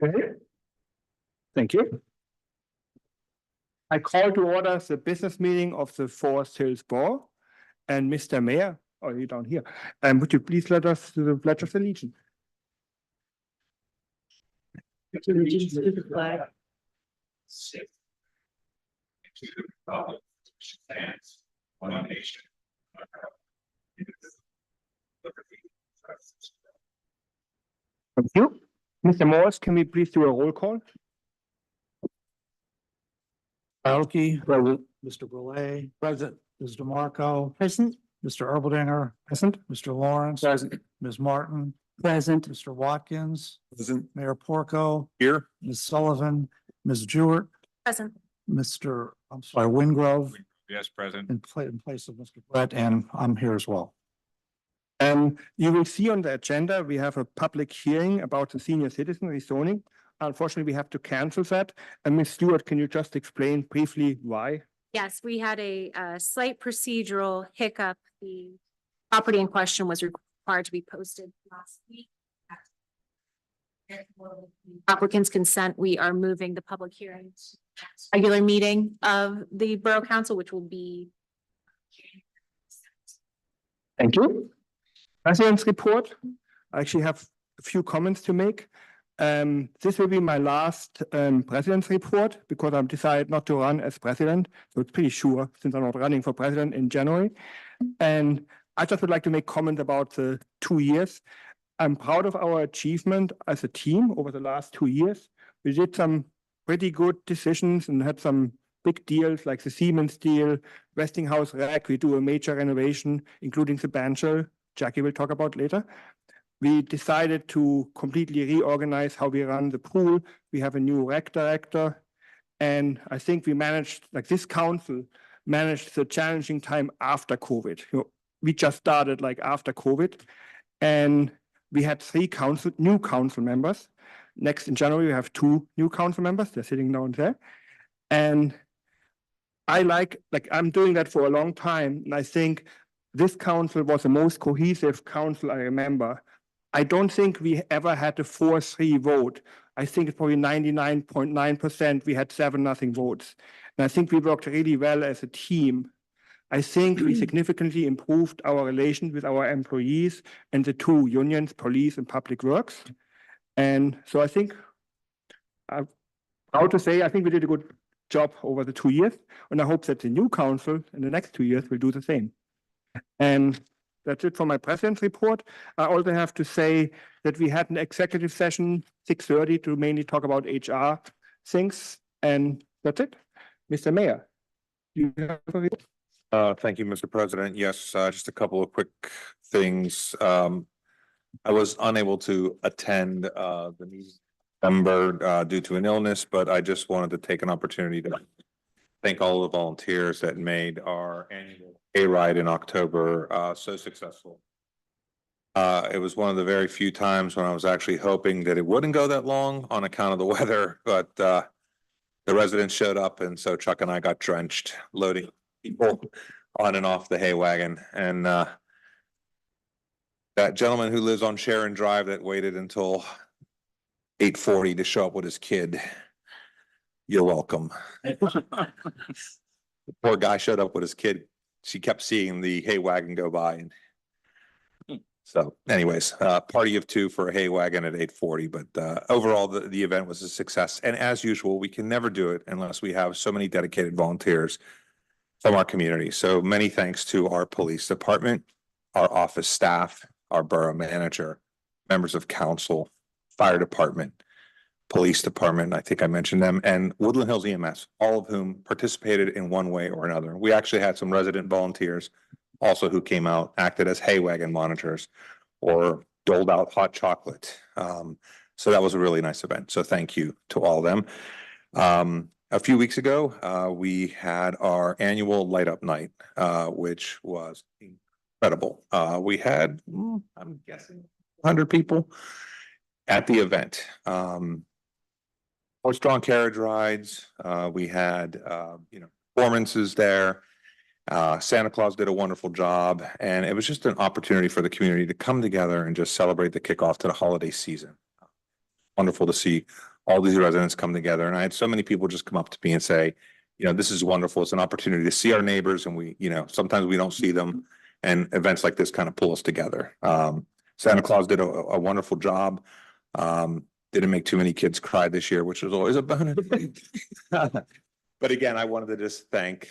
Okay. Thank you. I call to order the business meeting of the Forest Hills Board. And Mr. Mayor, you're down here. Would you please let us do the Pledge of Allegiance? Allegiance to the flag. To the republic which stands one nation. Thank you. Mr. Morris, can we please do a roll call? Aoki, present. Mr. Brule, present. Ms. DeMarco, Present. Mr. Erbaldinger, Present. Mr. Lawrence. Present. Ms. Martin, Present. Mr. Watkins, Present. Mayor Porco, Here. Ms. Sullivan, Ms. Jewett, Present. Mr. Wingrove, Yes, present. in place of Mr. Brett, and I'm here as well. You will see on the agenda, we have a public hearing about the senior citizen rezoning. Unfortunately, we have to cancel that. And Ms. Stewart, can you just explain briefly why? Yes, we had a slight procedural hiccup. The property in question was required to be posted last week. Applicant's consent, we are moving the public hearing to the next regular meeting of the Borough Council, which will be Thank you. President's report. I actually have a few comments to make. This will be my last president's report because I've decided not to run as president. So it's pretty sure since I'm not running for president in January. And I just would like to make comment about the 2 years. I'm proud of our achievement as a team over the last 2 years. We did some pretty good decisions and had some big deals like the Siemens deal, Westinghouse Rec. We do a major renovation, including the Banshell. Jackie will talk about later. We decided to completely reorganize how we run the pool. We have a new rec director. And I think we managed, like this council, managed the challenging time after COVID. We just started like after COVID. And we had 3 new council members. Next in January, we have 2 new council members. They're sitting down there. And I like I'm doing that for a long time. And I think this council was the most cohesive council I remember. I don't think we ever had a 4-3 vote. I think it's probably 99.9%. We had 7-0 votes. And I think we worked really well as a team. I think we significantly improved our relations with our employees and the 2 unions, police and public works. And so I think I'm proud to say, I think we did a good job over the 2 years. And I hope that the new council in the next 2 years will do the same. And that's it for my president's report. I also have to say that we had an executive session, 6:30, to mainly talk about HR things. And that's it. Mr. Mayor, you have a report? Thank you, Mr. President. Yes, just a couple of quick things. I was unable to attend the member due to an illness, but I just wanted to take an opportunity to thank all the volunteers that made our annual A-Ride in October so successful. It was one of the very few times when I was actually hoping that it wouldn't go that long on account of the weather, but the residents showed up, and so Chuck and I got drenched loading people on and off the hay wagon. And that gentleman who lives on Sharon Drive that waited until 8:40 to show up with his kid, you're welcome. The poor guy showed up with his kid. She kept seeing the hay wagon go by. And so anyways, party of 2 for a hay wagon at 8:40. But overall, the event was a success. And as usual, we can never do it unless we have so many dedicated volunteers from our community. So many thanks to our police department, our office staff, our borough manager, members of council, fire department, police department, I think I mentioned them, and Woodland Hills EMS, all of whom participated in one way or another. We actually had some resident volunteers also who came out, acted as hay wagon monitors, or doled out hot chocolate. So that was a really nice event. So thank you to all of them. A few weeks ago, we had our annual light up night, which was incredible. We had, I'm guessing, 100 people at the event. Horse-drawn carriage rides. We had, performances there. Santa Claus did a wonderful job, and it was just an opportunity for the community to come together and just celebrate the kickoff to the holiday season. wonderful to see all these residents come together. And I had so many people just come up to me and say, you know, this is wonderful. It's an opportunity to see our neighbors and we, you know, sometimes we don't see them. And events like this kind of pull us together. Santa Claus did a wonderful job. Didn't make too many kids cry this year, which was always a bonus. But again, I wanted to just thank,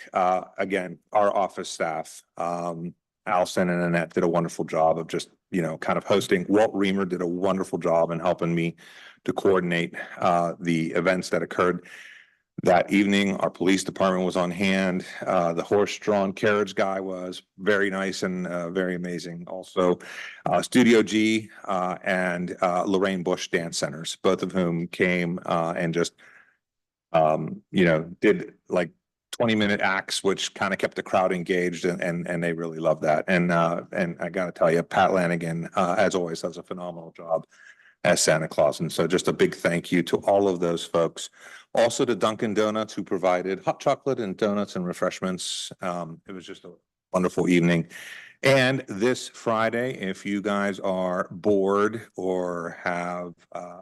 again, our office staff. Allison and Annette did a wonderful job of just, you know, kind of hosting. Walt Reamer did a wonderful job in helping me to coordinate, the events that occurred that evening. Our police department was on hand. The horse-drawn carriage guy was very nice and, very amazing. Also, Studio G, and, Lorraine Bush Dance Centers, both of whom came, and just, you know, did like 20-minute acts, which kind of kept the crowd engaged and they really loved that. And I gotta tell you, Pat Lanigan, as always, does a phenomenal job as Santa Claus. And so just a big thank you to all of those folks. Also to Dunkin' Donuts, who provided hot chocolate and donuts and refreshments. It was just a wonderful evening. And this Friday, if you guys are bored or have a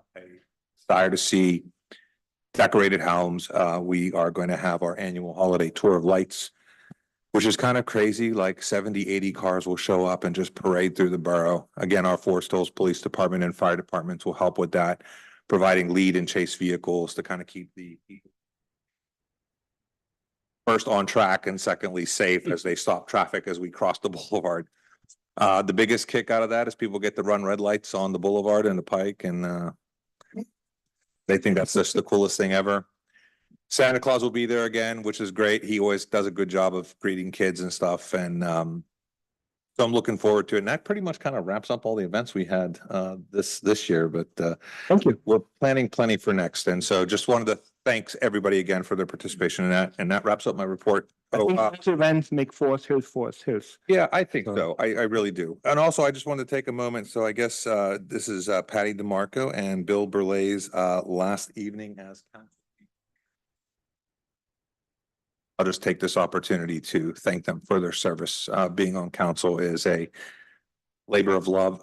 desire to see decorated homes, we are going to have our annual holiday tour of lights, which is kind of crazy. Like 70, 80 cars will show up and just parade through the borough. Again, our Forest Hills Police Department and fire departments will help with that, providing lead and chase vehicles to kind of keep the people first on track and secondly safe as they stop traffic as we cross the boulevard. The biggest kick out of that is people get to run red lights on the boulevard and the Pike, and they think that's just the coolest thing ever. Santa Claus will be there again, which is great. He always does a good job of greeting kids and stuff. And so I'm looking forward to it. And that pretty much kind of wraps up all the events we had this year. But Thank you. we're planning plenty for next. And so just wanted to thanks everybody again for their participation in that. And that wraps up my report. I think those events make Forest Hills. Yeah, I think so. I really do. And also, I just wanted to take a moment. So I guess this is Patty DeMarco and Bill Burley's last evening as council. I'll just take this opportunity to thank them for their service. Being on council is a labor of love.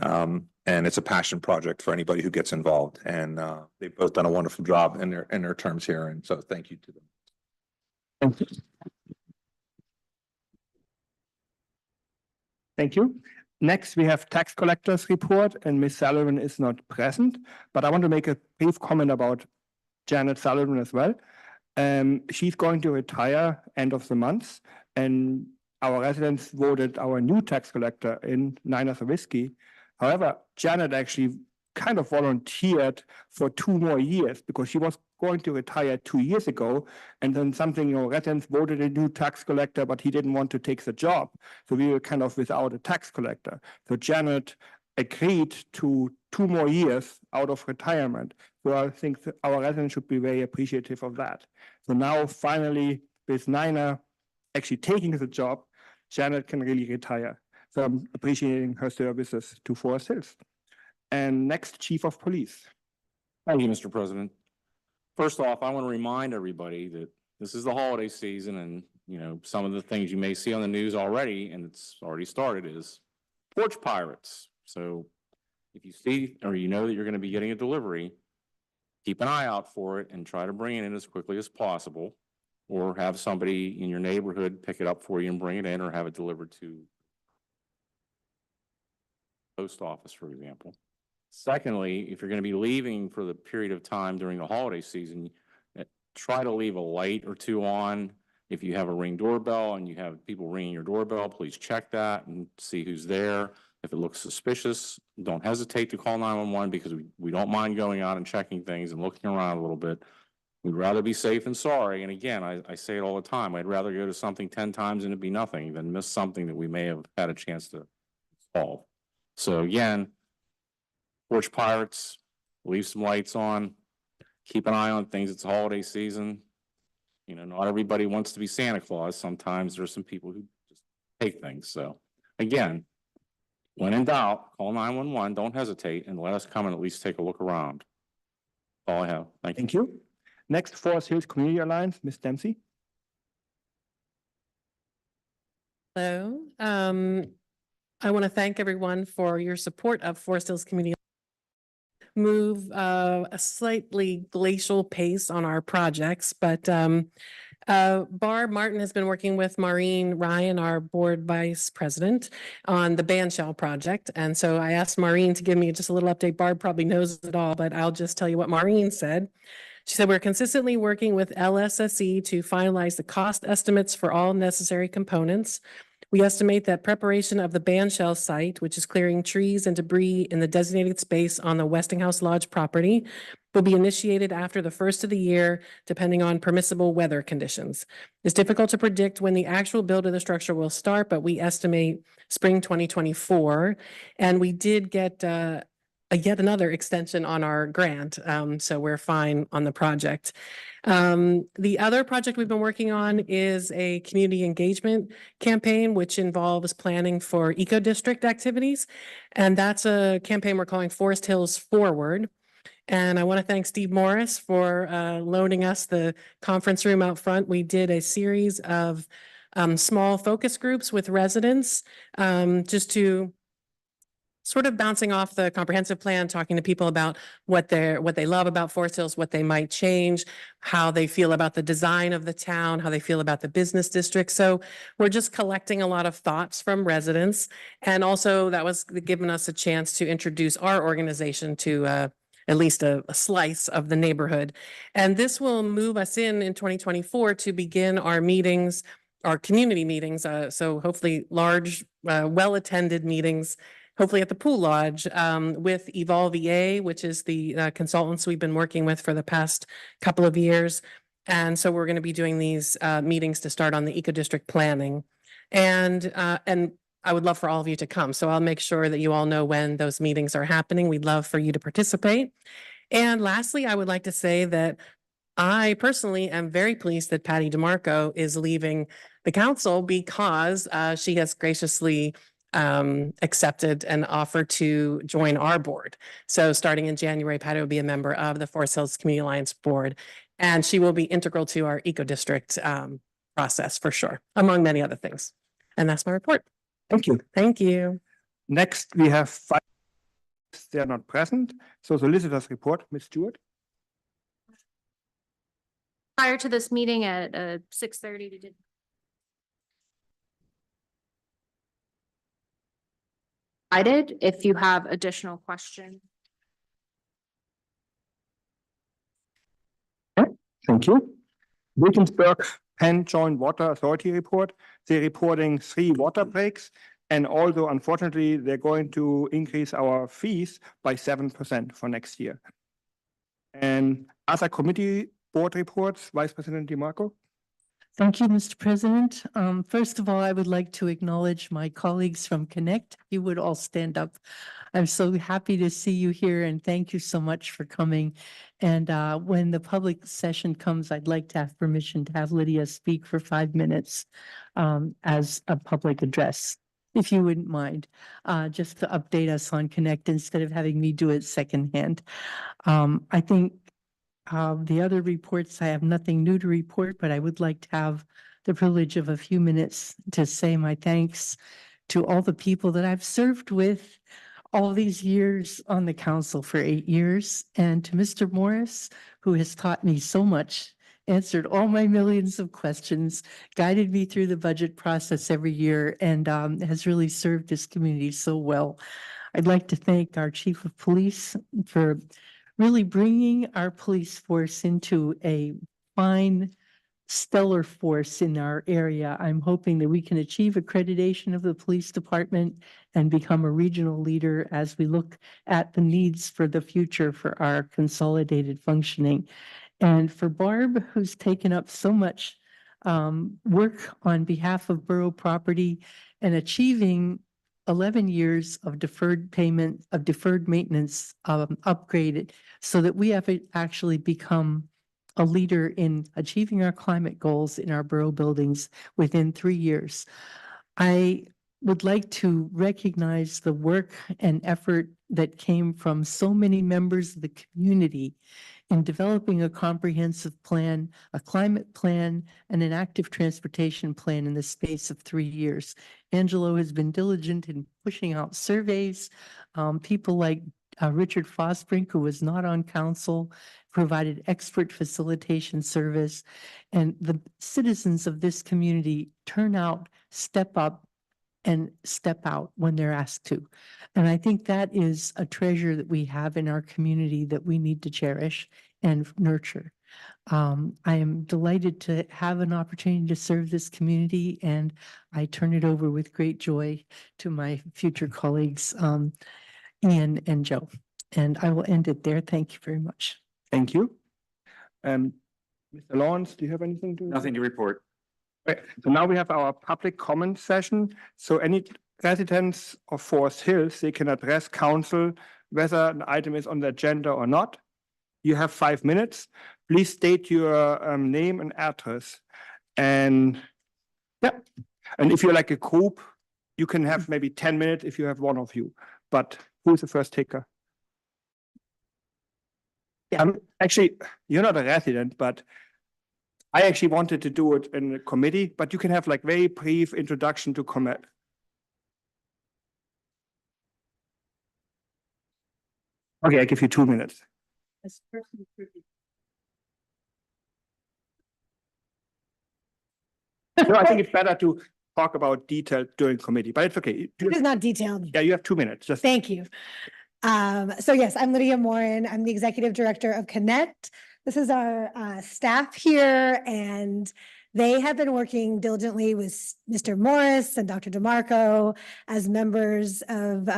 And it's a passion project for anybody who gets involved. And they've both done a wonderful job in their terms here. And so thank you to them. Thank you. Thank you. Next, we have tax collectors report and Ms. Sullivan is not present, but I want to make a brief comment about Janet Sullivan as well. She's going to retire end of the month and our residents voted our new tax collector in Nina Sawicki. However, Janet actually kind of volunteered for 2 more years because she was going to retire 2 years ago. And then residents voted a new tax collector, but he didn't want to take the job. So we were kind of without a tax collector. So Janet agreed to 2 more years out of retirement. So I think that our residents should be very appreciative of that. So now finally, with Nina actually taking the job, Janet can really retire. So I'm appreciating her services to Forest Hills. And next, Chief of Police. Thank you, Mr. President. First off, I want to remind everybody that this is the holiday season and, some of the things you may see on the news already, and it's already started, is porch pirates. So if you see or you know that you're going to be getting a delivery, keep an eye out for it and try to bring it in as quickly as possible, or have somebody in your neighborhood pick it up for you and bring it in, or have it delivered to post office, for example. Secondly, if you're going to be leaving for the period of time during the holiday season, try to leave a light or 2 on. If you have a Ring doorbell and you have people ringing your doorbell, please check that and see who's there. If it looks suspicious, don't hesitate to call 911 because we don't mind going out and checking things and looking around a little bit. We'd rather be safe and sorry. And again, I say it all the time. I'd rather go to something 10 times and it be nothing than miss something that we may have had a chance to solve. So again, porch pirates, leave some lights on, keep an eye on things. It's holiday season. Not everybody wants to be Santa Claus. Sometimes there's some people who just take things. So again, when in doubt, call 911. Don't hesitate and let us come and at least take a look around. That's all I have. Thank you. Thank you. Next, Forest Hills Community Alliance, Ms. Dempsey. Hello. I want to thank everyone for your support of Forest Hills Community. move a slightly glacial pace on our projects, but Barb Martin has been working with Maureen Ryan, our board vice president, on the bandshell project. And so I asked Maureen to give me just a little update. Barb probably knows it all, but I'll just tell you what Maureen said. She said, we're consistently working with LSSE to finalize the cost estimates for all necessary components. We estimate that preparation of the bandshell site, which is clearing trees and debris in the designated space on the Westinghouse Lodge property, will be initiated after the first of the year, depending on permissible weather conditions. It's difficult to predict when the actual build of the structure will start, but we estimate spring 2024. And we did get yet another extension on our grant. So we're fine on the project. The other project we've been working on is a community engagement campaign, which involves planning for eco district activities. And that's a campaign we're calling Forest Hills Forward. And I want to thank Steve Morris for loaning us the conference room out front. We did a series of small focus groups with residents just to sort of bouncing off the comprehensive plan, talking to people about what they love about Forest Hills, what they might change, how they feel about the design of the town, how they feel about the business district. So we're just collecting a lot of thoughts from residents. And also that was giving us a chance to introduce our organization to at least a slice of the neighborhood. And this will move us in 2024 to begin our meetings, our community meetings. So hopefully large, well-attended meetings, hopefully at the Pool Lodge, with Evolve EA, which is the consultants we've been working with for the past couple of years. And so we're going to be doing these meetings to start on the eco district planning. And I would love for all of you to come. So I'll make sure that you all know when those meetings are happening. We'd love for you to participate. And lastly, I would like to say that I personally am very pleased that Patty DeMarco is leaving the council because she has graciously accepted an offer to join our board. So starting in January, Patty will be a member of the Forest Hills Community Alliance board, and she will be integral to our eco district process for sure, among many other things. And that's my report. Thank you. Thank you. Next, we have 5. They are not present. So solicitors report, Ms. Stewart. Prior to this meeting at 6:30, we did. I did, if you have additional questions. Thank you. Wilkinsburg Penn Joint Water Authority report. They're reporting 3 water breaks. And although unfortunately, they're going to increase our fees by 7% for next year. And other committee board reports, Vice President DeMarco. Thank you, Mr. President. First of all, I would like to acknowledge my colleagues from Connect. You would all stand up. I'm so happy to see you here and thank you so much for coming. And when the public session comes, I'd like to have permission to have Lydia speak for 5 minutes as a public address, if you wouldn't mind, just to update us on Connect instead of having me do it secondhand. I think the other reports, I have nothing new to report, but I would like to have the privilege of a few minutes to say my thanks to all the people that I've served with all these years on the council for 8 years, and to Mr. Morris, who has taught me so much, answered all my millions of questions, guided me through the budget process every year, and has really served this community so well. I'd like to thank our chief of police for really bringing our police force into a fine, stellar force in our area. I'm hoping that we can achieve accreditation of the police department and become a regional leader as we look at the needs for the future for our consolidated functioning. And for Barb, who's taken up so much work on behalf of borough property and achieving 11 years of deferred payment, of deferred maintenance upgraded so that we have actually become a leader in achieving our climate goals in our borough buildings within 3 years. I would like to recognize the work and effort that came from so many members of the community in developing a comprehensive plan, a climate plan, and an active transportation plan in the space of 3 years. Angelo has been diligent in pushing out surveys. People like Richard Fosbrink, who was not on council, provided expert facilitation service. And the citizens of this community turn out, step up, and step out when they're asked to. And I think that is a treasure that we have in our community that we need to cherish and nurture. I am delighted to have an opportunity to serve this community, and I turn it over with great joy to my future colleagues, Ian and Joe. And I will end it there. Thank you very much. Thank you. Mr. Lawrence, do you have anything to? Nothing to report. Right, so now we have our public comment session. So any residents of Forest Hills, they can address council whether an item is on the agenda or not. You have 5 minutes. Please state your name and address. And yeah, and if you're like a group, you can have maybe 10 minutes if you have one of you. But who's the first taker? Yeah. Actually, you're not a resident, but I actually wanted to do it in a committee, but you can have like very brief introduction to comment. Okay, I give you 2 minutes. No, I think it's better to talk about detail during committee, but it's okay. It is not detailed. Yeah, you have 2 minutes, just. Thank you. So yes, I'm Lydia Morin. I'm the Executive Director of Connect. This is our staff here, and they have been working diligently with Mr. Morris and Dr. DeMarco as members of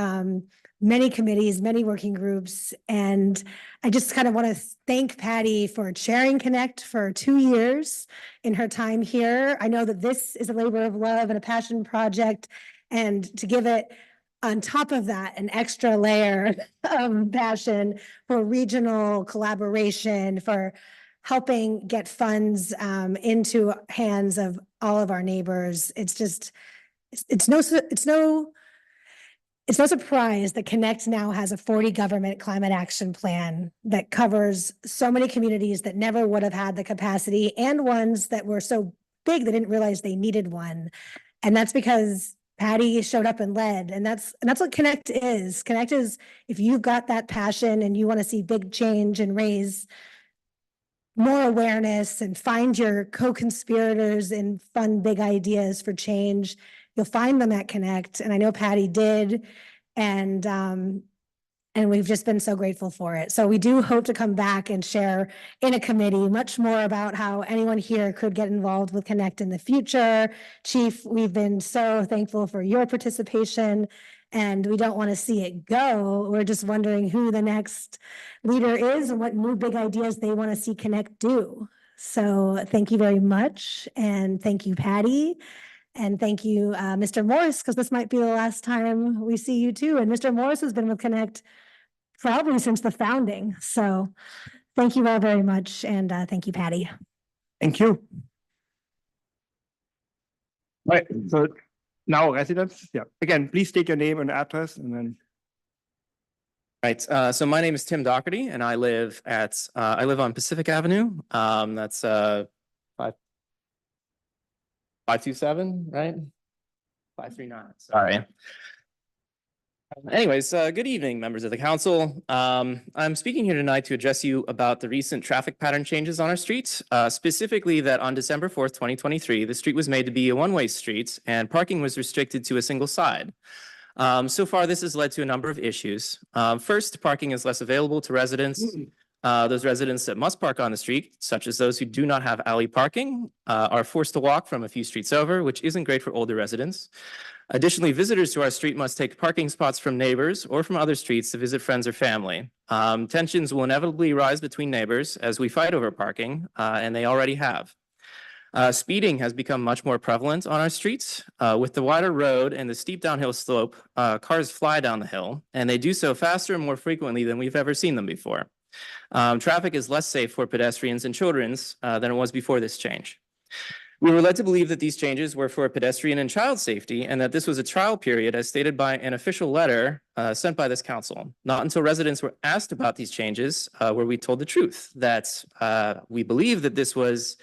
many committees, many working groups. And I just kind of want to thank Patty for chairing Connect for 2 years in her time here. I know that this is a labor of love and a passion project, and to give it on top of that, an extra layer of passion for regional collaboration, for helping get funds into hands of all of our neighbors. It's just, it's no surprise that Connect now has a 40 government climate action plan that covers so many communities that never would have had the capacity, and ones that were so big they didn't realize they needed one. And that's because Patty showed up and led, and that's what Connect is. Connect is, if you've got that passion and you want to see big change and raise more awareness and find your co-conspirators and fund big ideas for change, you'll find them at Connect. And I know Patty did, and we've just been so grateful for it. So we do hope to come back and share in a committee much more about how anyone here could get involved with Connect in the future. Chief, we've been so thankful for your participation, and we don't want to see it go. We're just wondering who the next leader is and what new big ideas they want to see Connect do. So thank you very much. And thank you, Patty. And thank you, Mr. Morris, because this might be the last time we see you too. And Mr. Morris has been with Connect probably since the founding. So thank you all very much. And thank you, Patty. Thank you. Right, so now residents, yeah, again, please state your name and address and then. Right, so my name is Tim Doherty and I live on Pacific Avenue. That's 527, right? 539, sorry. Anyways, good evening, members of the council. I'm speaking here tonight to address you about the recent traffic pattern changes on our streets, specifically that on December 4th, 2023, the street was made to be a one-way street and parking was restricted to a single side. So far, this has led to a number of issues. First, parking is less available to residents. Those residents that must park on the street, such as those who do not have alley parking, are forced to walk from a few streets over, which isn't great for older residents. Additionally, visitors to our street must take parking spots from neighbors or from other streets to visit friends or family. Tensions will inevitably rise between neighbors as we fight over parking, and they already have. Speeding has become much more prevalent on our streets. With the wider road and the steep downhill slope, cars fly down the hill, and they do so faster and more frequently than we've ever seen them before. Traffic is less safe for pedestrians and children than it was before this change. We were led to believe that these changes were for pedestrian and child safety and that this was a trial period as stated by an official letter sent by this council. Not until residents were asked about these changes were we told the truth, that we believe that this was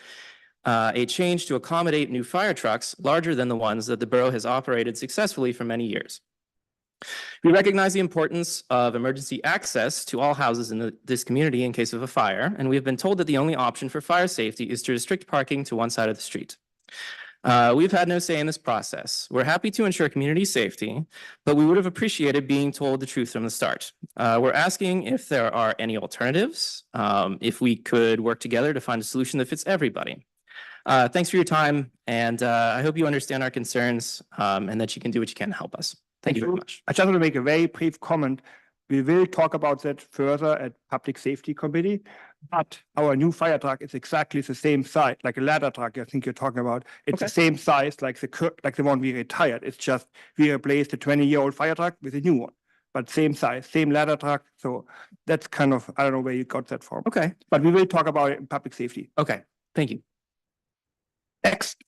a change to accommodate new fire trucks larger than the ones that the borough has operated successfully for many years. We recognize the importance of emergency access to all houses in this community in case of a fire, and we have been told that the only option for fire safety is to restrict parking to one side of the street. We've had no say in this process. We're happy to ensure community safety, but we would have appreciated being told the truth from the start. We're asking if there are any alternatives, if we could work together to find a solution that fits everybody. Thanks for your time, and I hope you understand our concerns, and that you can do what you can to help us. Thank you very much. I just want to make a very brief comment. We will talk about that further at Public Safety Committee, but our new fire truck is exactly the same size, like a ladder truck I think you're talking about. It's the same size like the one we retired. It's just we replaced the 20-year-old fire truck with a new one, but same size, same ladder truck. So that's kind of, I don't know where you got that from, Okay, but we will talk about it in public safety. okay, thank you. Next.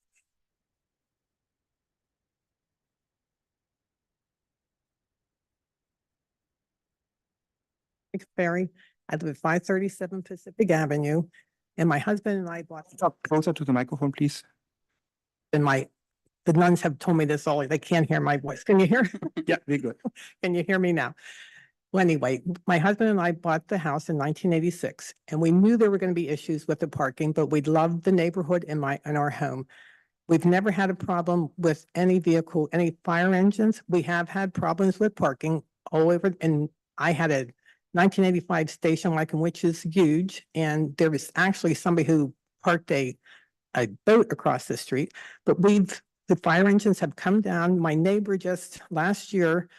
Ferry. I live at 537 Pacific Avenue, and my husband and I bought, Talk closer to the microphone, please. and the nuns have told me this all, they can't hear my voice. Can you hear? Yeah, very good. Can you hear me now? Well, anyway, my husband and I bought the house in 1986, and we knew there were going to be issues with the parking, but we loved the neighborhood in our home. We've never had a problem with any vehicle, any fire engines. We have had problems with parking all over, and I had a 1985 station wagon, which is huge, and there was actually somebody who parked a boat across the street, but the fire engines have come down. My neighbor just last year,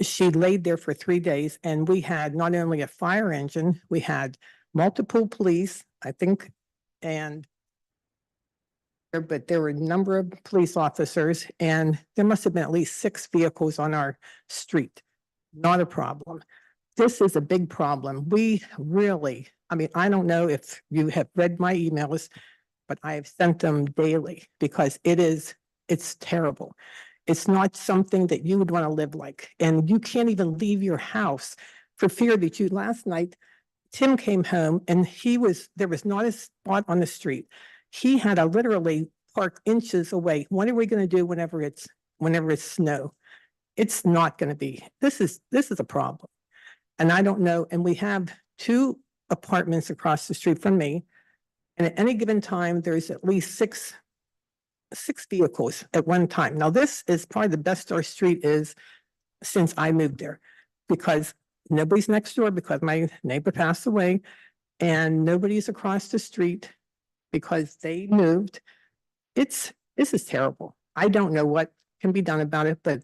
she laid there for 3 days, and we had not only a fire engine, we had multiple police, I think, but there were a number of police officers, and there must have been at least 6 vehicles on our street. Not a problem. This is a big problem. We really, I mean, I don't know if you have read my emails, but I have sent them daily because it's terrible. It's not something that you would want to live like, and you can't even leave your house for fear that last night, Tim came home and there was not a spot on the street. He had to literally park inches away. What are we going to do whenever it's snow? It's not going to be, this is a problem. And I don't know, and we have 2 apartments across the street from me. And at any given time, there's at least six vehicles at one time. Now, this is probably the best our street is since I moved there, because nobody's next door because my neighbor passed away, and nobody's across the street because they moved. This is terrible. I don't know what can be done about it, but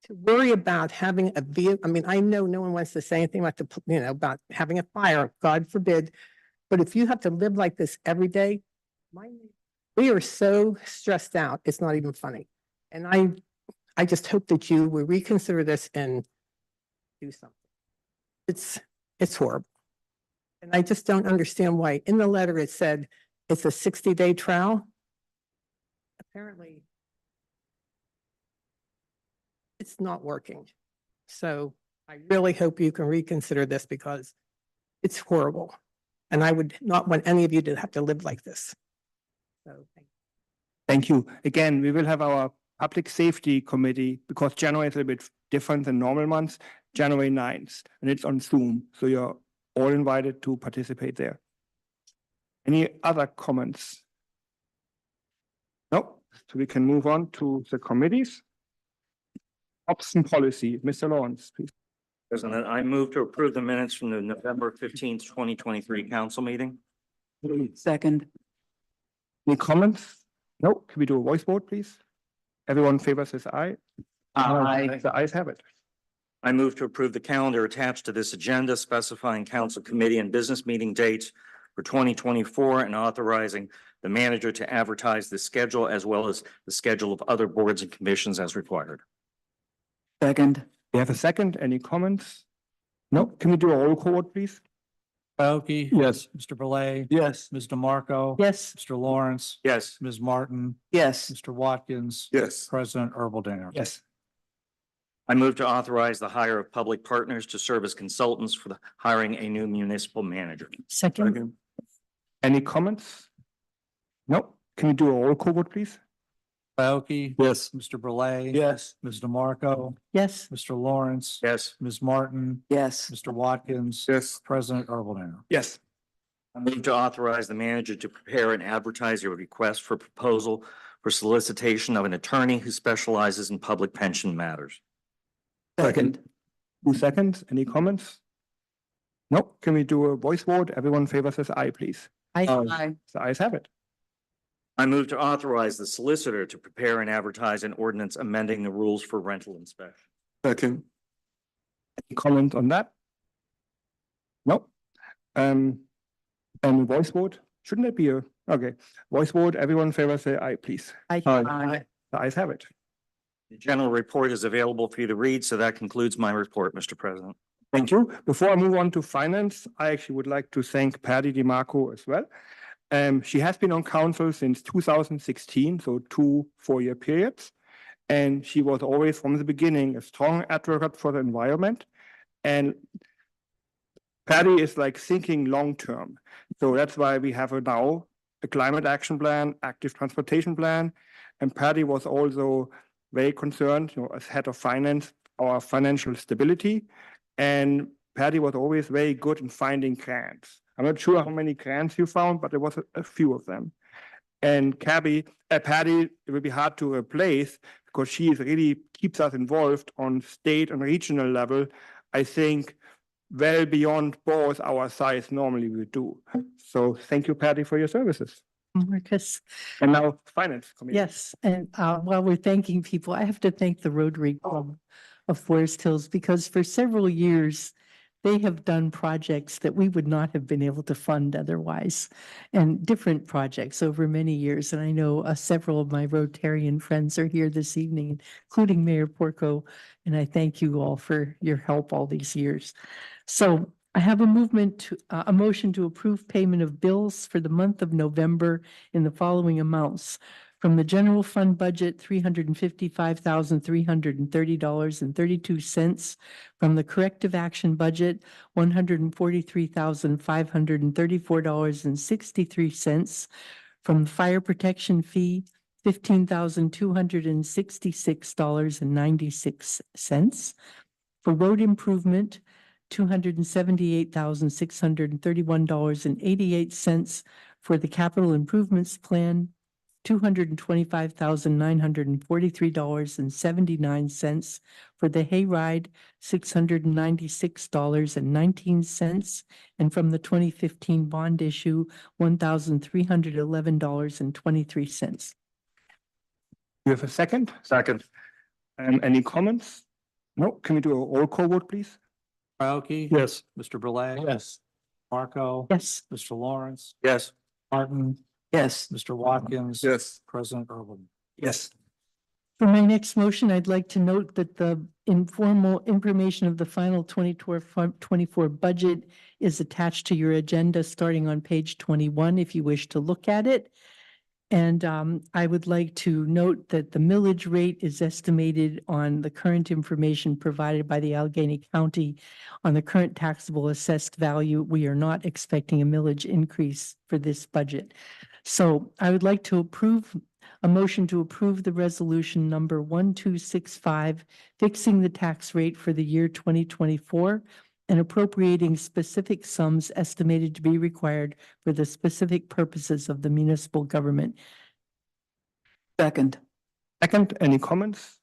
to worry about having a vehicle, I mean, I know no one wants to say anything about about having a fire, God forbid. But if you have to live like this every day, we are so stressed out. It's not even funny. And I just hope that you will reconsider this and do something. It's horrible. And I just don't understand why in the letter it said it's a 60-day trial. Apparently, it's not working. So I really hope you can reconsider this because it's horrible. And I would not want any of you to have to live like this. So Thank you. Again, we will have our Public Safety Committee because January is a bit different than normal months, January 9th, and it's on Zoom. So you're all invited to participate there. Any other comments? No, so we can move on to the committees. Ops and Policy, Mr. Lawrence, please. President, I move to approve the minutes from the November 15th, 2023 council meeting. Second. Any comments? No, can we do a voice vote, please? Everyone in favor says aye. Aye. The ayes have it. I move to approve the calendar attached to this agenda specifying council committee and business meeting dates for 2024 and authorizing the manager to advertise the schedule as well as the schedule of other boards and commissions as required. Second. We have a second. Any comments? No, can we do a roll call vote, please? Aoki? Yes. Mr. Belay? Yes. Ms. DeMarco? Yes. Mr. Lawrence? Yes. Ms. Martin? Yes. Mr. Watkins? Yes. President Erbaldinger? Yes. I move to authorize the hire of public partners to serve as consultants for the hiring a new municipal manager. Second. Any comments? No, can we do a roll call vote, please? Faoki. Yes. Mr. Belay. Yes. Ms. DeMarco, Yes, Mr. Lawrence. Yes. Ms. Martin, Yes. Mr. Watkins. Yes. President Earl. Yes. I move to authorize the manager to prepare and advertise a request for proposal for solicitation of an attorney who specializes in public pension matters. Second. 2 seconds. Any comments? No. Can we do a voice vote? Everyone in favor says aye, please. Aye. The ayes have it. I move to authorize the solicitor to prepare and advertise an ordinance amending the rules for rental inspection. Second. Any comment on that? No. And voice vote? Shouldn't it be a, okay, voice vote, everyone in favor say aye, please. I, Aye. The ayes have it. The general report is available for you to read, so that concludes my report, Mr. President. Thank you. Before I move on to finance, I actually would like to thank Patty DiMarco as well. She has been on council since 2016, so 2 4-year periods. And she was always from the beginning a strong advocate for the environment. And Patty is like thinking long-term. So that's why we have now a climate action plan, active transportation plan. And Patty was also very concerned, as head of finance, our financial stability. And Patty was always very good in finding grants. I'm not sure how many grants you found, but there was a few of them. And Patty, it will be hard to replace because she is really keeps us involved on state and regional level. I think well beyond both our size normally we do. So thank you, Patty, for your services. Marcus. And now Finance Committee. Yes, and while we're thanking people, I have to thank the Rotary Club of Forest Hills because for several years, they have done projects that we would not have been able to fund otherwise, and different projects over many years. And I know several of my Rotarian friends are here this evening, including Mayor Porco, and I thank you all for your help all these years. So I have a motion to approve payment of bills for the month of November in the following amounts. From the general fund budget, $355,330.32. From the corrective action budget, $143,534.63. From the fire protection fee, $15,266.96. For road improvement, $278,631.88. For the capital improvements plan, $225,943.79. For the hayride, $696.19. And from the 2015 bond issue, $1,311.23. You have a second? Second. Any comments? No. Can we do a roll call vote, please? Faoki. Yes. Mr. Belay. Yes. Marco. Yes. Mr. Lawrence, Yes. Martin, Yes. Mr. Watkins. Yes. President Earl. Yes. For my next motion, I'd like to note that the informal information of the final 24 budget is attached to your agenda, starting on page 21, if you wish to look at it. And I would like to note that the millage rate is estimated on the current information provided by the Allegheny County on the current taxable assessed value. We are not expecting a millage increase for this budget. So I would like to approve a motion to approve the resolution number 1265, fixing the tax rate for the year 2024 and appropriating specific sums estimated to be required for the specific purposes of the municipal government. Second. Second, any comments?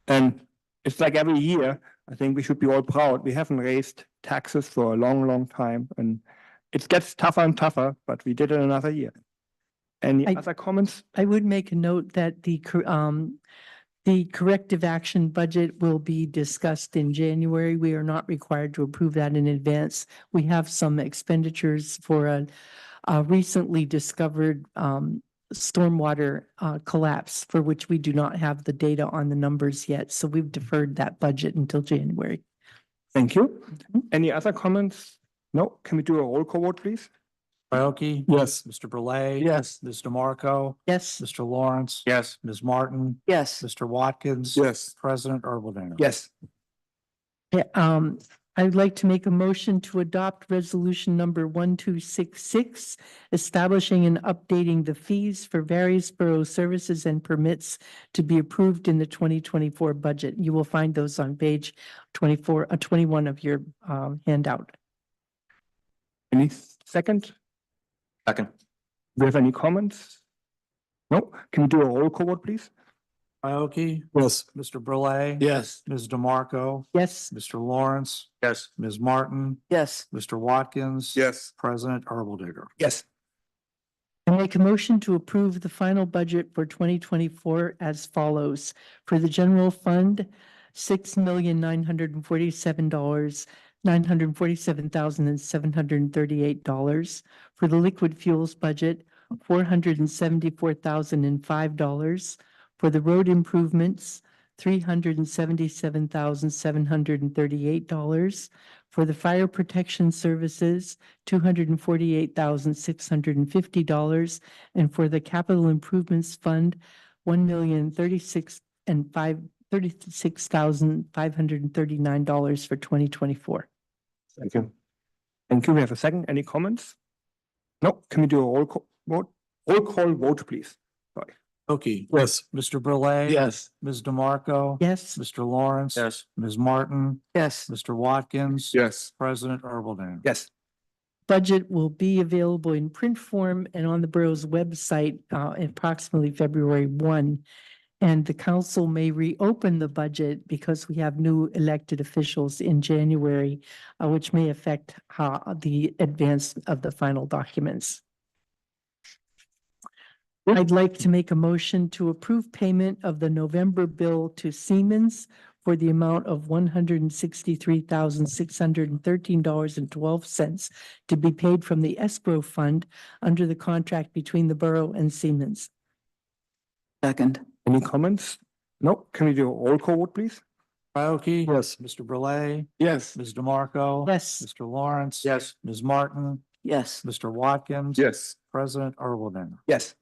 And it's like every year, I think we should be all proud. We haven't raised taxes for a long, long time, and it gets tougher and tougher, but we did it another year. Any other comments? I would make a note that the corrective action budget will be discussed in January. We are not required to approve that in advance. We have some expenditures for a recently discovered stormwater collapse for which we do not have the data on the numbers yet. So we've deferred that budget until January. Thank you. Any other comments? No. Can we do a roll call vote, please? Faoki. Yes. Mr. Belay. Yes. Ms. DeMarco, Yes. Mr. Lawrence, Yes. Ms. Martin, Yes. Mr. Watkins. Yes. President Earl. Yes. Yeah, I would like to make a motion to adopt resolution number 1266, establishing and updating the fees for various borough services and permits to be approved in the 2024 budget. You will find those on page 21 of your handout. Any second? Second. Do you have any comments? No? Can we do a roll call vote, please? Aoki? Yes. Mr. Burley? Yes. Ms. DeMarco? Yes, Mr. Lawrence? Yes. Ms. Martin? Yes. Mr. Watkins? Yes. President Erbaldigger? Yes. I make a motion to approve the final budget for 2024 as follows. For the general fund, $6,947,738. For the liquid fuels budget, $474,005. For the road improvements, $377,738. For the fire protection services, $248,650. And for the capital improvements fund, $1,036,539 for 2024. Thank you. Thank you. We have a second. Any comments? No? Can we do a roll call vote? Roll call vote, please. Sorry. Aoki? Yes. Mr. Burley? Yes. Ms. DeMarco? Yes, Mr. Lawrence? Yes. Ms. Martin? Yes. Mr. Watkins? Yes. President Erbaldigger? Yes. budget will be available in print form and on the borough's website approximately February 1. And the council may reopen the budget because we have new elected officials in January, which may affect the advance of the final documents. I'd like to make a motion to approve payment of the November bill to Siemens for the amount of $163,613.12 to be paid from the escrow fund under the contract between the borough and Siemens. Second. Any comments? No? Can we do a roll call vote, please? Aoki? Yes. Mr. Burley? Yes. Ms. DeMarco? Yes. Mr. Lawrence? Yes. Ms. Martin? Yes. Mr. Watkins? Yes. President Erbaldigger? Yes.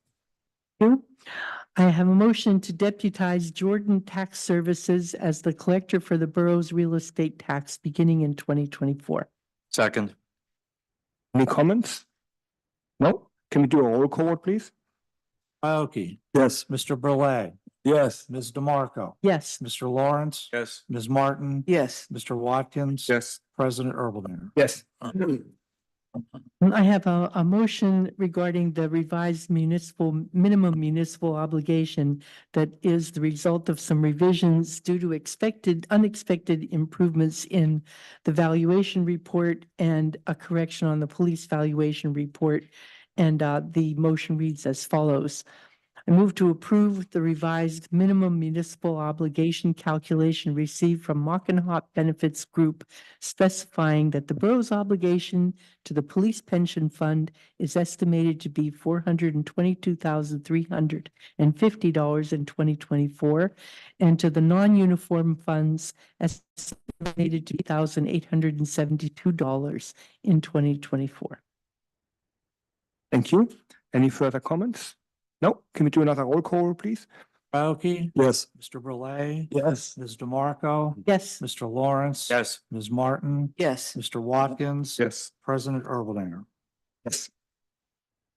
I have a motion to deputize Jordan Tax Services as the collector for the borough's real estate tax beginning in 2024. Second. Any comments? No? Can we do a roll call vote, please? Aoki? Yes. Mr. Burley? Yes. Ms. DeMarco? Yes, Mr. Lawrence? Yes. Ms. Martin? Yes. Mr. Watkins? Yes. President Erbaldigger? Yes. I have a motion regarding the revised minimum municipal obligation that is the result of some revisions due to unexpected improvements in the valuation report and a correction on the police valuation report. And the motion reads as follows. I move to approve the revised minimum municipal obligation calculation received from Mockenhop Benefits Group, specifying that the borough's obligation to the police pension fund is estimated to be $422,350 in 2024, and to the non-uniform funds estimated to be $1,872 in 2024. Thank you. Any further comments? No? Can we do another roll call, please? Aoki? Yes. Mr. Burley? Yes. Ms. DeMarco? Yes. Mr. Lawrence? Yes. Ms. Martin? Yes. Mr. Watkins? Yes. President Erbaldigger? Yes.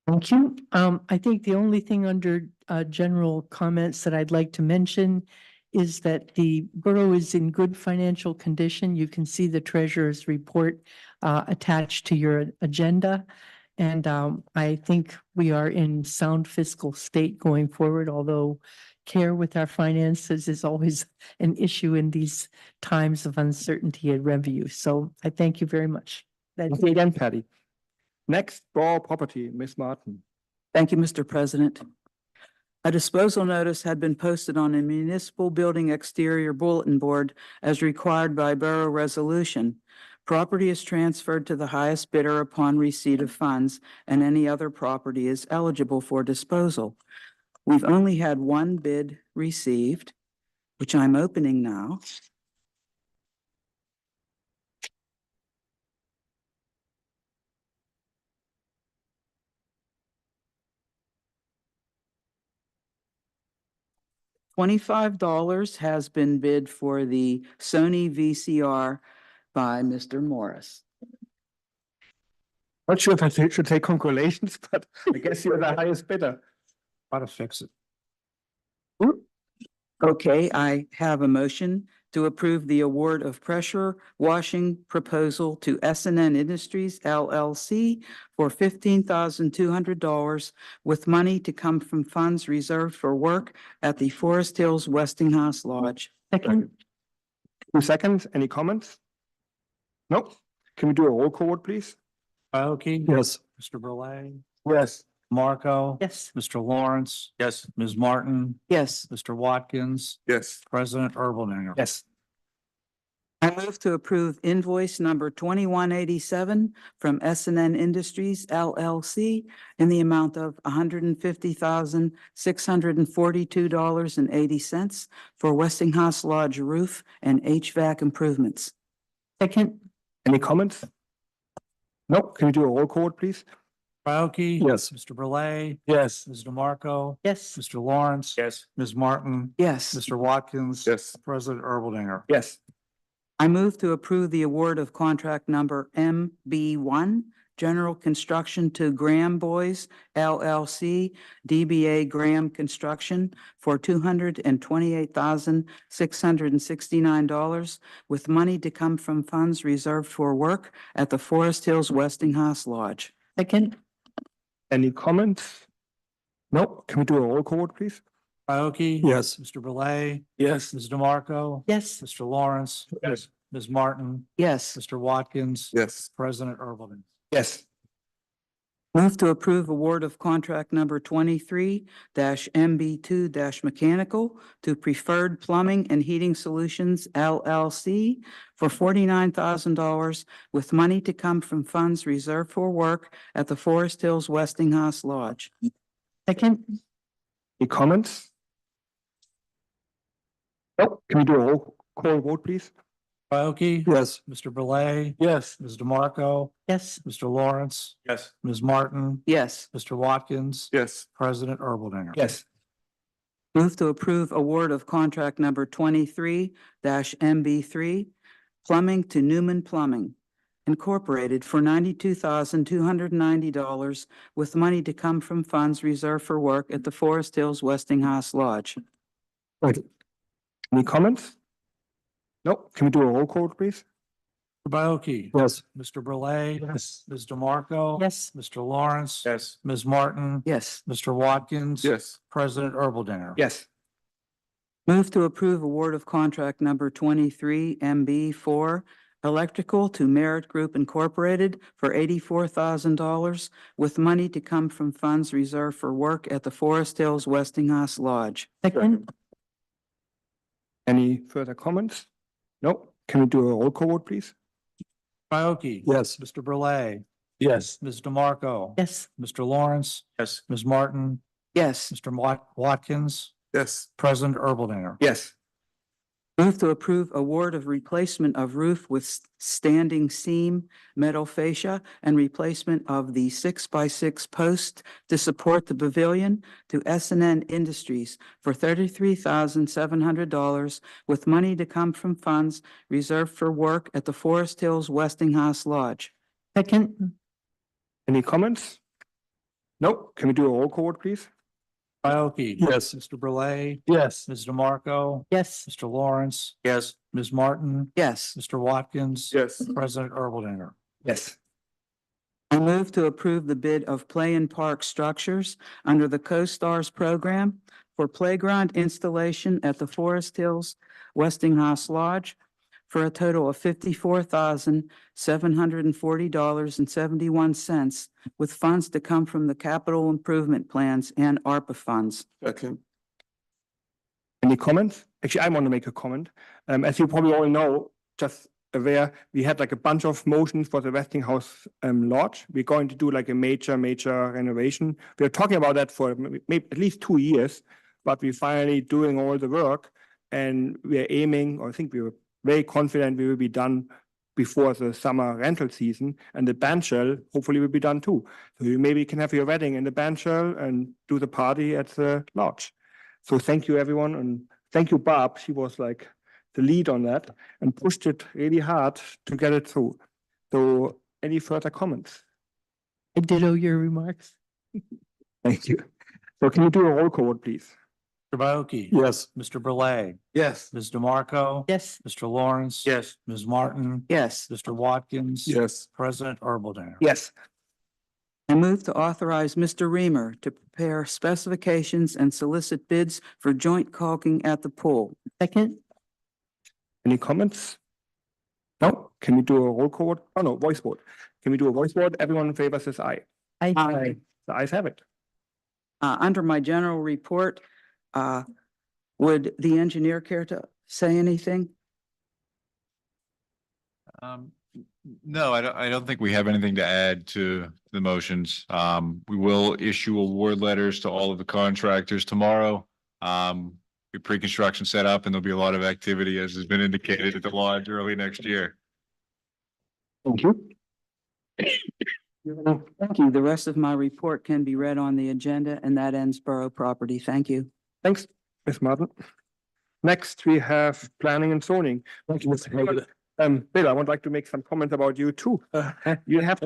Thank you. I think the only thing under general comments that I'd like to mention is that the borough is in good financial condition. You can see the treasurer's report attached to your agenda. And I think we are in sound fiscal state going forward, although care with our finances is always an issue in these times of uncertainty and revenue. So I thank you very much. Thank you again, Patty. Next, borough property, Ms. Martin. Thank you, Mr. President. A disposal notice had been posted on a municipal building exterior bulletin board as required by borough resolution. Property is transferred to the highest bidder upon receipt of funds, and any other property is eligible for disposal. We've only had one bid received, which I'm opening now. $25 has been bid for the Sony VCR by Mr. Morris. Not sure if I should say congratulations, but I guess you're the highest bidder. Try to fix it. Okay, I have a motion to approve the award of pressure washing proposal to SNN Industries LLC for $15,200 with money to come from funds reserved for work at the Forest Hills Westinghouse Lodge. Second, 2 seconds, any comments? Nope. Can we do a roll call, vote, please? Aoki? Yes. Mr. Burley? Yes. Marco? yes. Mr. Lawrence? Yes. Ms. Martin? Yes. Mr. Watkins? Yes. President Erbaldinger? Yes. I move to approve invoice number 2187 from SNN Industries LLC in the amount of $150,642.80 for Westinghouse Lodge roof and HVAC improvements. Second, Any comments? Nope. Can we do a roll call, vote, please? Aoki? Yes. Mr. Burley? Yes. Ms. DeMarco? yes. Mr. Lawrence? Yes. Ms. Martin? Yes. Mr. Watkins? Yes. President Erbaldinger? Yes. I move to approve the award of contract number MB1, General Construction to Graham Boys LLC, DBA Graham Construction for $228,669 with money to come from funds reserved for work at the Forest Hills Westinghouse Lodge. Second, Any comments? Nope. Can we do a roll call, vote, please? Aoki? Yes. Mr. Burley? Yes. Ms. DeMarco? yes. Mr. Lawrence? Yes. Ms. Martin? Yes. Mr. Watkins? Yes. President Erbaldinger? Yes. Move to approve award of contract number 23-MB2-Mechanical to Preferred Plumbing and Heating Solutions LLC for $49,000 with money to come from funds reserved for work at the Forest Hills Westinghouse Lodge. Second, Any comments? Nope. Can we do a roll call, vote, please? Aoki? Yes. Mr. Burley? Yes. Ms. DeMarco? yes. Mr. Lawrence? Yes. Ms. Martin? Yes. Mr. Watkins? Yes. President Erbaldinger? Yes. Move to approve award of contract number 23-MB3 Plumbing to Newman Plumbing Incorporated for $92,290 with money to come from funds reserved for work at the Forest Hills Westinghouse Lodge. Right. Any comments? Nope. Can we do a roll call, please? Aoki? Yes. Mr. Burley? Yes. Ms. DeMarco? Yes. Mr. Lawrence? Yes. Ms. Martin? Yes. Mr. Watkins? Yes. President Erbaldinger? Yes. Move to approve award of contract number 23-MB4 Electrical to Merit Group Incorporated for $84,000 with money to come from funds reserved for work at the Forest Hills Westinghouse Lodge. Second, Any further comments? Nope. Can we do a roll call, vote, please? Aoki? Yes. Mr. Burley? Yes. Ms. DeMarco? yes. Mr. Lawrence? Yes. Ms. Martin? Yes. Mr. Watkins? Yes. President Erbaldinger? Yes. Move to approve award of replacement of roof with standing seam metal fascia and replacement of the 6x6 post to support the pavilion to SNN Industries for $33,700 with money to come from funds reserved for work at the Forest Hills Westinghouse Lodge. Second, Any comments? Nope. Can we do a roll call, vote, please? Aoki? Yes. Mr. Burley? Yes. Ms. DeMarco? yes. Mr. Lawrence? Yes. Ms. Martin? Yes. Mr. Watkins? Yes. President Erbaldinger? Yes. I move to approve the bid of Play and Park Structures under the Co-Stars program for playground installation at the Forest Hills Westinghouse Lodge for a total of $54,740.71 with funds to come from the capital improvement plans and ARPA funds. Second. Any comments? Actually, I want to make a comment. As you probably all know, just aware, we had like a bunch of motions for the Westinghouse Lodge. We're going to do like a major renovation. We're talking about that for maybe at least 2 years, but we're finally doing all the work and we're aiming, or I think we were very confident we will be done before the summer rental season, and the band shell hopefully will be done too. So you maybe can have your wedding in the band shell and do the party at the lodge. So thank you, everyone, and thank you, Barb. She was like the lead on that and pushed it really hard to get it through. So any further comments? I ditto your remarks. Thank you. So can you do a roll call, please? Mr. Baoki? Yes. Mr. Burley? Yes. Ms. DeMarco? Yes, Mr. Lawrence? Yes. Ms. Martin? Yes, Mr. Watkins? Yes. President Erbaldinger? Yes. I move to authorize Mr. Reamer to prepare specifications and solicit bids for joint caulking at the pool. second, Any comments? No? Can we do a roll call? Oh, no, voice vote. Can we do a voice vote? Everyone in favor says aye. I, The ayes have it. Under my general report, would the engineer care to say anything? No, I don't think we have anything to add to the motions. We will issue award letters to all of the contractors tomorrow. Be pre-construction set up and there'll be a lot of activity, as has been indicated, at the lodge early next year. Thank you. Thank you. The rest of my report can be read on the agenda, and that ends borough property. Thank you. Thanks, Ms. Martin. Next, we have planning and zoning. Thank you, Mr. President. Bill, I would like to make some comments about you too. You have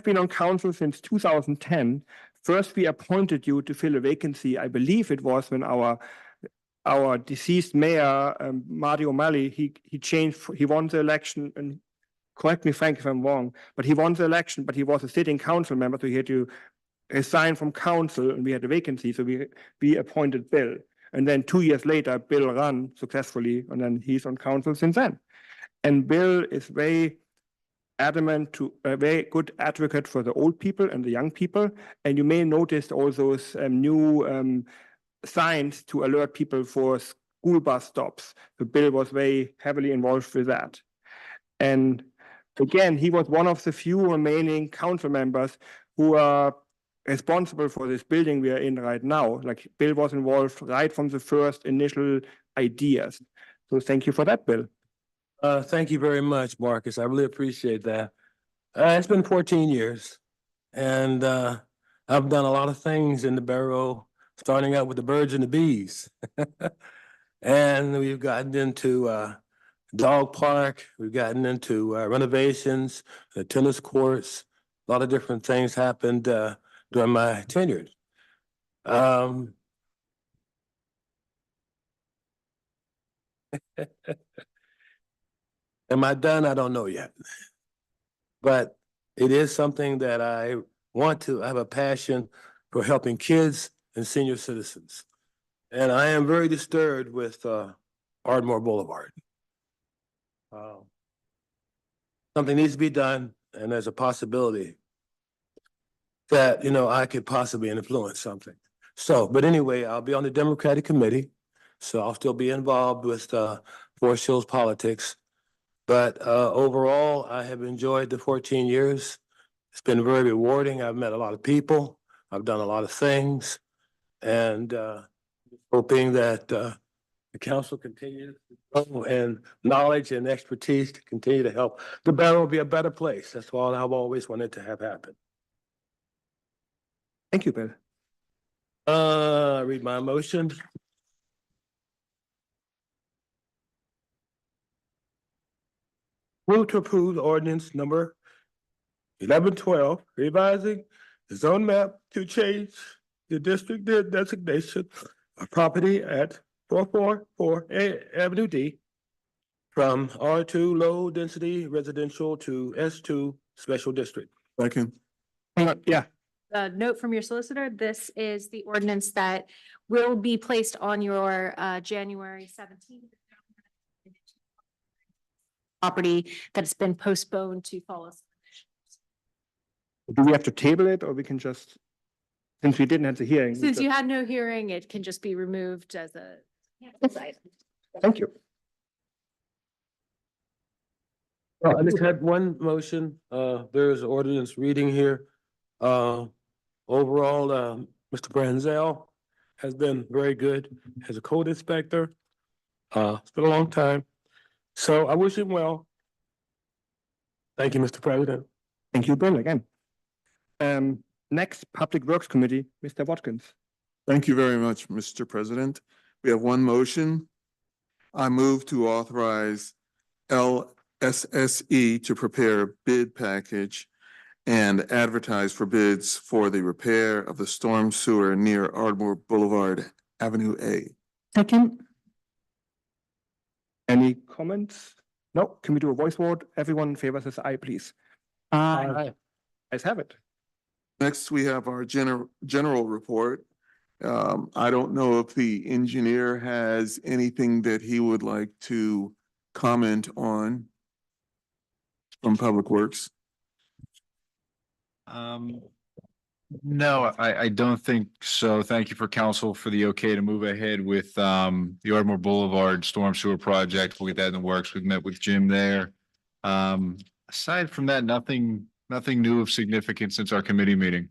been on council since 2010. First, we appointed you to fill a vacancy. I believe it was when our deceased mayor, Marty O'Malley, he won the election, and correct me, Frank, if I'm wrong, but he won the election, but he was a sitting council member, so he had to resign from council, and we had a vacancy, so we appointed Bill. And then 2 years later, Bill ran successfully, and then he's on council since then. And Bill is very adamant to a very good advocate for the old people and the young people. And you may notice all those new signs to alert people for school bus stops. So Bill was very heavily involved with that. And again, he was one of the few remaining council members who are responsible for this building we are in right now. Like Bill was involved right from the first initial ideas. So thank you for that, Bill. Thank you very much, Marcus. I really appreciate that. It's been 14 years and I've done a lot of things in the borough, starting out with the birds and the bees. And we've gotten into dog park, we've gotten into renovations, the tennis courts, a lot of different things happened during my tenure. Am I done? I don't know yet. But it is something that I have a passion for helping kids and senior citizens. And I am very disturbed with Ardmore Boulevard. Something needs to be done, and there's a possibility that, I could possibly influence something. So, but anyway, I'll be on the Democratic Committee, so I'll still be involved with Forest Hills politics. But overall, I have enjoyed the 14 years. It's been very rewarding. I've met a lot of people. I've done a lot of things. And hoping that the council continues to grow and knowledge and expertise to continue to help the borough be a better place. That's all I've always wanted to have happen. Thank you, Bill. Read my motion. Move to approve the ordinance number 1112, revising the zone map to change the district designation of property at 444 Avenue D from R2 low density residential to S2 special district. Second. Hang on, yeah. A note from your solicitor, this is the ordinance that will be placed on your January 17th. Property that's been postponed to follow. Do we have to table it, or we can just, since we didn't have the hearing? Since you had no hearing, it can just be removed as a. Thank you. Well, I just had one motion. There's ordinance reading here. Overall, Mr. Branzel has been very good as a code inspector. It's been a long time. So I wish him well. Thank you, Mr. President. Thank you, Bill, again. Next, Public Works Committee, Mr. Watkins. Thank you very much, Mr. President. We have one motion I move to authorize LSSE to prepare a bid package and advertise for bids for the repair of the storm sewer near Ardmore Boulevard, Avenue A. Second, Any comments? No, can we do a voice vote? Everyone in favor says aye, please. aye. Let's have it. Next, we have our general report. I don't know if the engineer has anything that he would like to comment on from Public Works. No, I don't think so. Thank you for council for the okay to move ahead with the Ardmore Boulevard Storm Sewer Project. We'll get that in the works. We've met with Jim there. Aside from that, nothing new of significance since our committee meeting.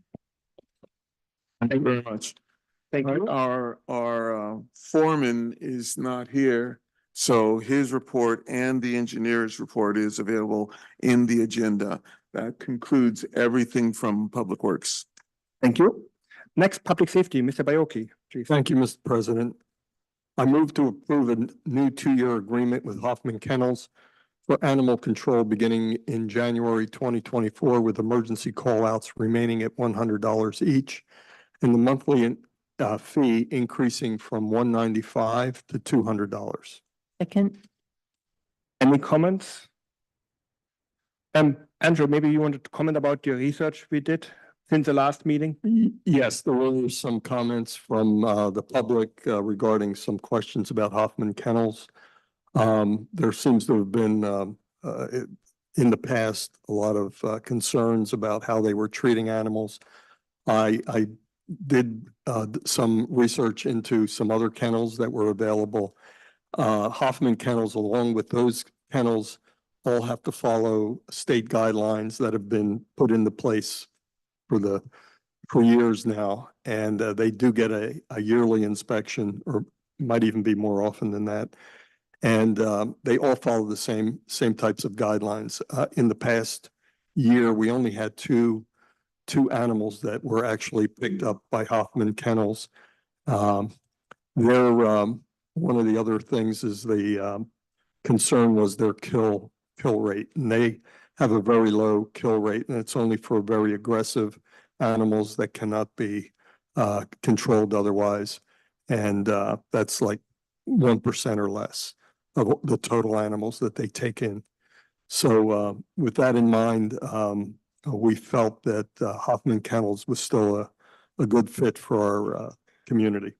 Thank you very much. Thank you. Our foreman is not here, so his report and the engineer's report is available in the agenda. That concludes everything from Public Works. Thank you. Next, public safety, Mr. Bayoki, please. Thank you, Mr. President. I move to approve a new 2-year agreement with Hoffman Kennels for animal control beginning in January 2024 with emergency callouts remaining at $100 each and the monthly fee increasing from $195 to $200. Second, Any comments? Andrew, maybe you wanted to comment about your research we did since the last meeting? Yes, there were some comments from the public regarding some questions about Hoffman Kennels. There seems to have been in the past a lot of concerns about how they were treating animals. I did some research into some other kennels that were available. Hoffman Kennels, along with those kennels, all have to follow state guidelines that have been put into place for years now, and they do get a yearly inspection, or might even be more often than that. And they all follow the same types of guidelines. In the past year, we only had two animals that were actually picked up by Hoffman Kennels. One of the other things is the concern was their kill rate, and they have a very low kill rate, and it's only for very aggressive animals that cannot be controlled otherwise. And that's like 1% or less of the total animals that they take in. So with that in mind, we felt that Hoffman Kennels was still a good fit for our community.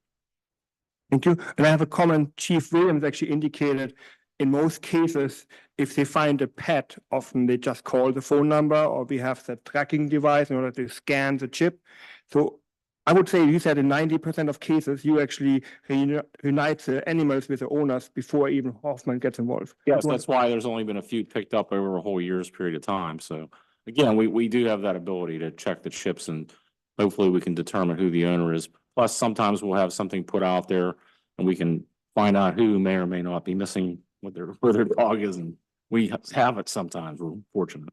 Thank you. And I have a comment. Chief Williams actually indicated in most cases, if they find a pet, often they just call the phone number, or we have the tracking device in order to scan the chip. So I would say you said in 90% of cases, you actually reunite the animals with the owners before even Hoffman gets involved. Yes, that's why there's only been a few picked up over a whole year's period of time. So again, we do have that ability to check the chips, and hopefully we can determine who the owner is. Plus, sometimes we'll have something put out there and we can find out who may or may not be missing where their dog is, and we have it sometimes. We're fortunate.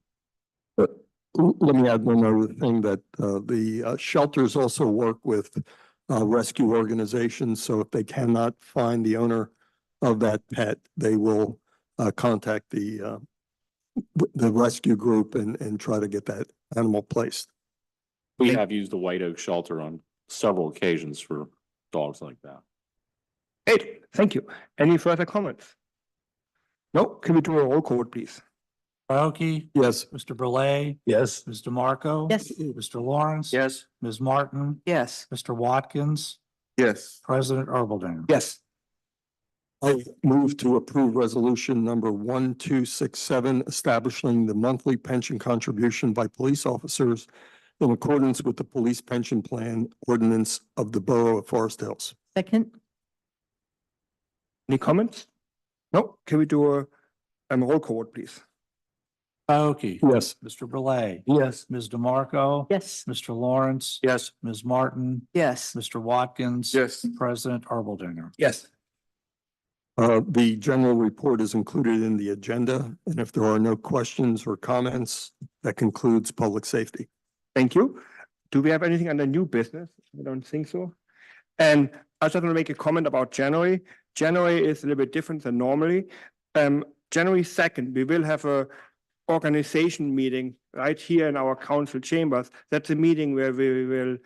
But let me add one other thing, that the shelters also work with rescue organizations. So if they cannot find the owner of that pet, they will contact the rescue group and try to get that animal placed. We have used the White Oak Shelter on several occasions for dogs like that. Great, thank you. Any further comments? No, can we do a roll call, please? Baroki? Yes. Mr. Belay? Yes. Ms. DeMarco? yes. Mr. Lawrence? Yes. Ms. Martin? Yes. Mr. Watkins? Yes. President Erbaldinger? Yes. I move to approve resolution number 1267, establishing the monthly pension contribution by police officers in accordance with the police pension plan ordinance of the Borough of Forest Hills. Second, Any comments? No, can we do a roll call, please? Baroki? Yes. Mr. Belay? Yes. Ms. DeMarco? yes. Mr. Lawrence? Yes. Ms. Martin? Yes. Mr. Watkins? Yes. President Erbaldinger? Yes. The general report is included in the agenda, and if there are no questions or comments, that concludes public safety. Thank you. Do we have anything under new business? I don't think so. And I just want to make a comment about January. January is a little bit different than normally. January 2nd, we will have a organization meeting right here in our council chambers. That's a meeting where we will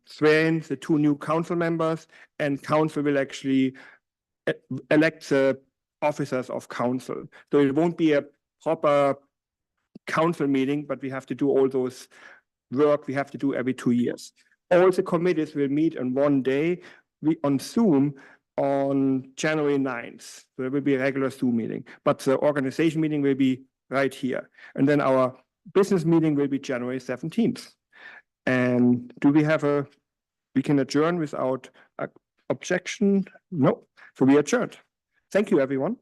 swear in the 2 new council members, and council will actually elect the officers of council. So it won't be a proper council meeting, but we have to do all those work we have to do every 2 years. All the committees will meet on one day, on Zoom, on January 9th. So it will be a regular Zoom meeting, but the organization meeting will be right here. And then our business meeting will be January 17th. And do we have we can adjourn without objection? No. So we adjourned. Thank you, everyone.